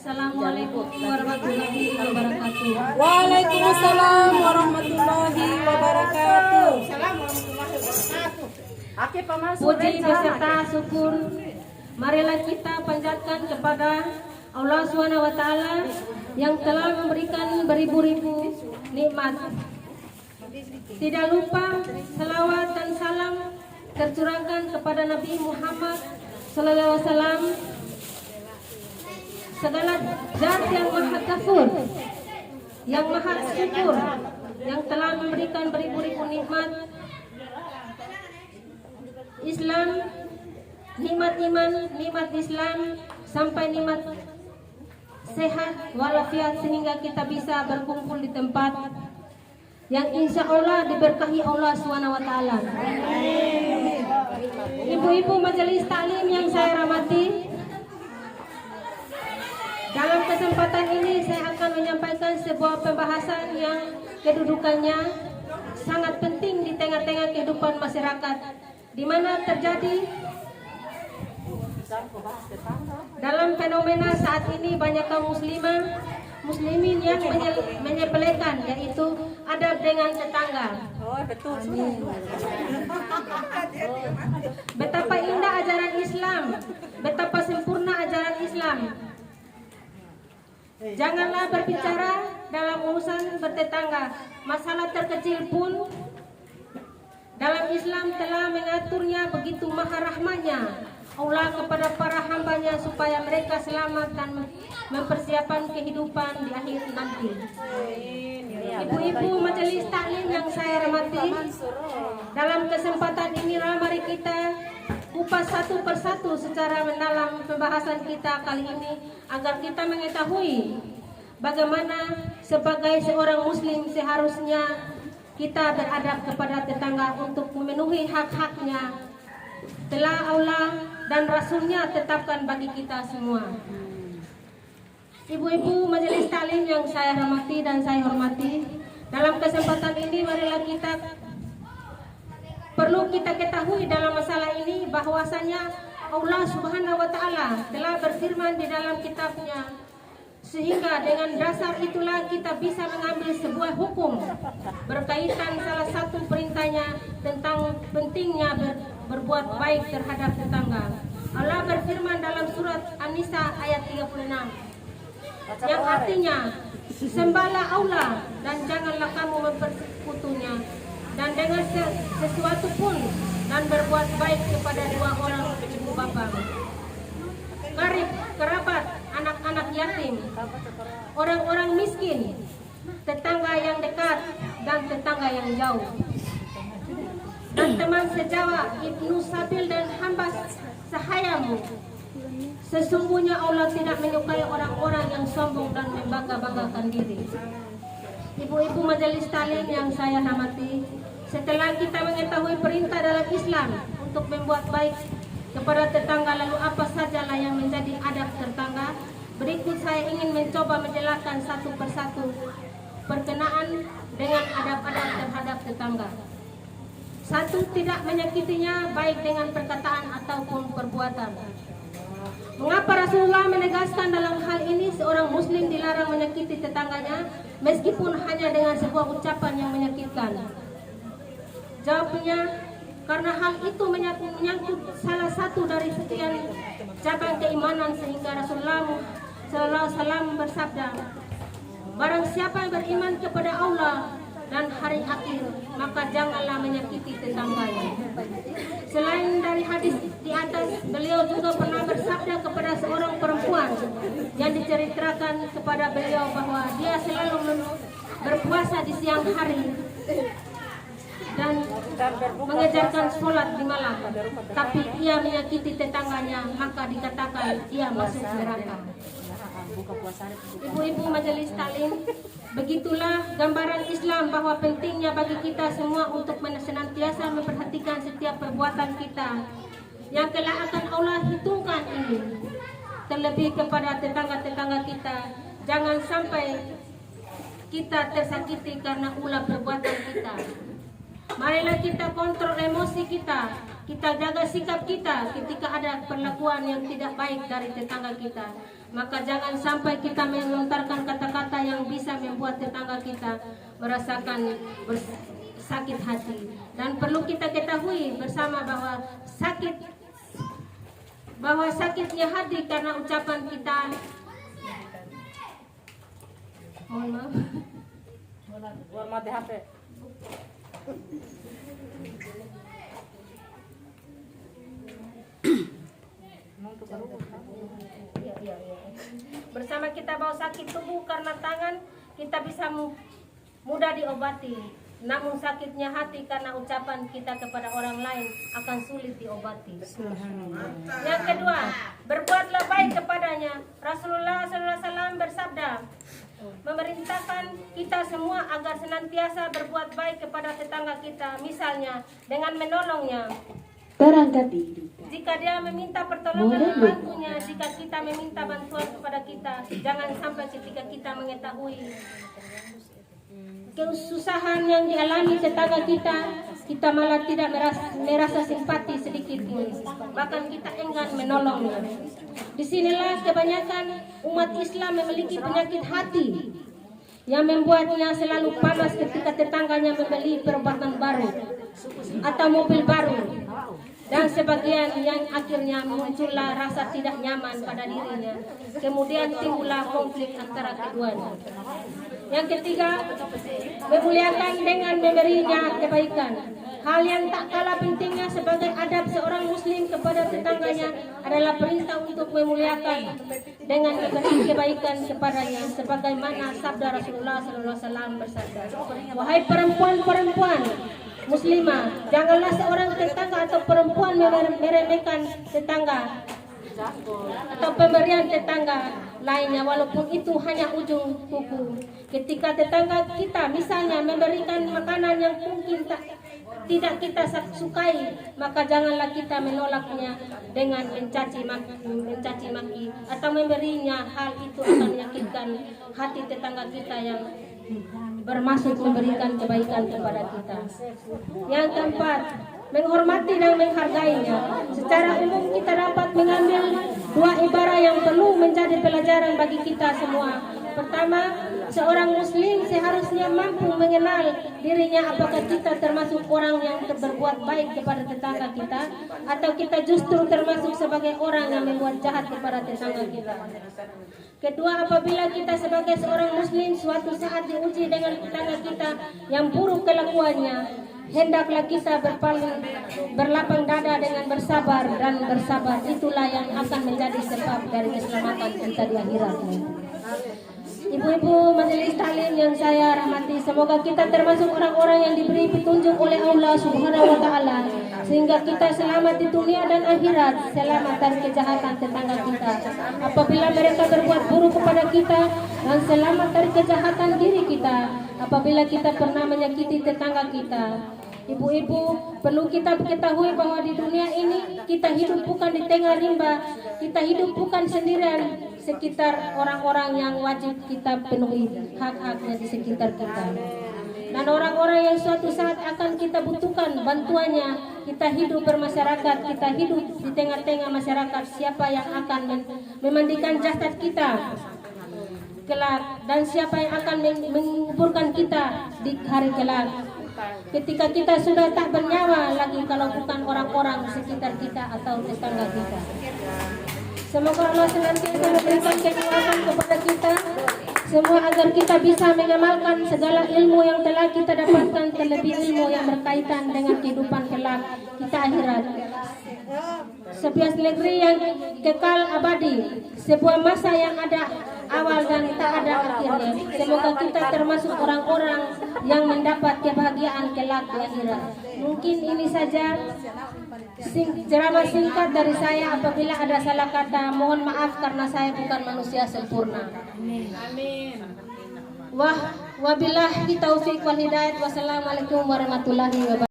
Assalamualaikum warahmatullahi wabarakatuh. Waalaikumsalam warahmatullahi wabarakatuh. Puji beserta syukur marilah kita panjatkan kepada Allah Subhanahu wa taala yang telah memberikan beribu-ribu nikmat. Tidak lupa selawat dan salam tercurahkan kepada Nabi Muhammad sallallahu alaihi wasallam. Segala zat yang maha kafur, yang maha syukur, yang telah memberikan beribu-ribu nikmat Islam, nikmat iman, nikmat Islam, sampai nikmat sehat walafiat sehingga kita bisa berkumpul di tempat yang insya Allah diberkahi Allah SWT. Ibu-ibu majelis taklim yang saya rahmati, dalam kesempatan ini saya akan menyampaikan sebuah pembahasan yang kedudukannya sangat penting di tengah-tengah kehidupan masyarakat, di mana terjadi dalam fenomena saat ini banyak kaum muslimin yang menyepelekan, yaitu adab dengan tetangga. Betapa indah ajaran Islam, betapa sempurna ajaran Islam. Janganlah berbicara dalam urusan bertetangga. Masalah terkecil pun dalam Islam telah mengaturnya begitu maha rahmatnya Allah kepada para hambanya supaya mereka selamat dan mempersiapkan kehidupan di akhir nanti. Ibu-ibu majelis taklim yang saya hormati, dalam kesempatan inilah mari kita kupas satu persatu secara mendalam pembahasan kita kali ini agar kita mengetahui bagaimana sebagai seorang muslim seharusnya kita beradab kepada tetangga untuk memenuhi hak-haknya telah Allah dan Rasulnya tetapkan bagi kita semua. Ibu-ibu majelis taklim yang saya hormati dan saya hormati, dalam kesempatan ini marilah perlu kita ketahui dalam masalah ini bahwasanya Allah Subhanahu wa taala telah berfirman di dalam kitabnya, sehingga dengan dasar itulah kita bisa mengambil sebuah hukum berkaitan salah satu perintahnya tentang pentingnya berbuat baik terhadap tetangga. Allah berfirman dalam surat An-Nisa ayat 36 yang artinya, sembahlah Allah dan janganlah kamu mempersekutunya, dan dengan sesuatu pun dan berbuat baik kepada dua orang ibu bapa, karib, kerabat, anak-anak yatim, orang-orang miskin, tetangga yang dekat dan tetangga yang jauh, dan teman sejawat, ibnu sabil dan hamba sahayamu. Sesungguhnya Allah tidak menyukai orang-orang yang sombong dan membangga-banggakan diri. Ibu-ibu majelis taklim yang saya hormati, setelah kita mengetahui perintah dalam Islam untuk membuat baik kepada tetangga, lalu apa sajalah yang menjadi adab tetangga? Berikut saya ingin mencoba menjelaskan satu persatu berkenaan dengan adab-adab terhadap tetangga. Satu, tidak menyakitinya baik dengan perkataan ataupun perbuatan. Mengapa Rasulullah menegaskan dalam hal ini seorang muslim dilarang menyakiti tetangganya meskipun hanya dengan sebuah ucapan yang menyakitkan? Jawabnya, karena hal itu menyangkut salah satu dari sekian cabang keimanan, sehingga Rasulullah sallallahu alaihi wasallam bersabda, barang siapa yang beriman kepada Allah dan hari akhir, maka janganlah menyakiti tetangganya. Selain dari hadis di atas, beliau juga pernah bersabda kepada seorang perempuan yang diceritakan kepada beliau bahwa dia selalu berpuasa di siang hari dan mengejarkan sholat di malam, tapi ia menyakiti tetangganya, maka dikatakan ia masuk neraka. Ibu-ibu majelis taklim, begitulah gambaran Islam bahwa pentingnya bagi kita semua untuk senantiasa memperhatikan setiap perbuatan kita yang kelak akan Allah hitungkan ini, terlebih kepada tetangga-tetangga kita. Jangan sampai kita tersakiti karena ulah perbuatan kita. Marilah kita kontrol emosi kita jaga sikap kita ketika ada perlakuan yang tidak baik dari tetangga kita. Maka jangan sampai kita melontarkan kata-kata yang bisa membuat tetangga kita merasakan sakit hati. Dan perlu kita ketahui bersama bahwa sakitnya hati karena ucapan kita. Mohon maaf. Mati HP. Bersama kita bahwa sakit tubuh karena tangan kita bisa mudah diobati. Namun sakitnya hati karena ucapan kita kepada orang lain akan sulit diobati. Yang kedua, berbuatlah baik kepadanya. Rasulullah SAW bersabda, memerintahkan kita semua agar senantiasa berbuat baik kepada tetangga kita. Misalnya dengan menolongnya. Jika dia meminta pertolongan membantunya, jika kita meminta bantuan kepada kita, jangan sampai ketika kita mengetahui kesusahan yang dialami tetangga kita malah tidak merasa simpati sedikit pun, bahkan kita enggan menolongnya. Disinilah kebanyakan umat Islam memiliki penyakit hati yang membuatnya selalu panas ketika tetangganya membeli perabatan baru atau mobil baru, dan sebagian yang akhirnya muncullah rasa tidak nyaman pada dirinya. Kemudian timbullah konflik antara keduanya. Yang ketiga, memuliakan dengan memberinya kebaikan. Hal yang tak kalah pentingnya sebagai adab seorang muslim kepada tetangganya adalah perintah untuk memuliakan dengan memberi kebaikan kepadanya, sebagaimana sabda Rasulullah SAW bersabda, wahai perempuan-perempuan muslimah, janganlah seorang tetangga atau perempuan meremehkan tetangga atau pemberian tetangga lainnya walaupun itu hanya ujung kuku. Ketika tetangga kita misalnya memberikan makanan yang mungkin tidak kita sukai, maka janganlah kita menolaknya dengan mencaci maki atau memberinya. Hal itu akan menyakitkan hati tetangga kita yang bermaksud memberikan kebaikan kepada kita. Yang keempat, menghormati dan menghargainya. Secara umum kita dapat mengambil dua ibarat yang perlu menjadi pelajaran bagi kita semua. Pertama, seorang muslim seharusnya mampu mengenal dirinya, apakah kita termasuk orang yang berbuat baik kepada tetangga kita atau kita justru termasuk sebagai orang yang membuat jahat kepada tetangga kita. Kedua, apabila kita sebagai seorang muslim suatu saat diuji dengan tetangga kita yang buruk kelakuannya, hendaklah kita berlapang dada dengan bersabar dan bersabar. Itulah yang akan menjadi sebab dari keselamatan kita di akhirat. Ibu-ibu majelis taklim yang saya rahmati, semoga kita termasuk orang-orang yang diberi petunjuk oleh Allah Subhanahu wa taala sehingga kita selamat di dunia dan akhirat, selamat dari kejahatan tetangga kita apabila mereka berbuat buruk kepada kita, dan selamat dari kejahatan diri kita apabila kita pernah menyakiti tetangga kita. Ibu-ibu, perlu kita ketahui bahwa di dunia ini kita hidup bukan di tengah rimba, kita hidup bukan sendirian, sekitar orang-orang yang wajib kita penuhi hak-haknya di sekitar kita. Dan orang-orang yang suatu saat akan kita butuhkan bantuannya, kita hidup bermasyarakat, kita hidup di tengah-tengah masyarakat. Siapa yang akan memandikan jasad kita kelak, dan siapa yang akan menguburkan kita di hari kelak, ketika kita sudah tak bernyawa lagi, kalau bukan orang-orang sekitar kita atau tetangga kita. Semoga Allah senantiasa memberikan kekuatan kepada kita semua agar kita bisa mengamalkan segala ilmu yang telah kita dapatkan, terlebih ilmu yang berkaitan dengan kehidupan kelak kita akhirat. Sebuah negeri yang kekal abadi, sebuah masa yang ada awal dan tak ada akhirnya. Semoga kita termasuk orang-orang yang mendapat kebahagiaan kelak di akhirat. Mungkin ini saja ceramah singkat dari saya. Apabila ada salah kata, mohon maaf karena saya bukan manusia sempurna. Amin. Wabillahi taufiq wal hidayah. Wassalamualaikum warahmatullahi wabarakatuh.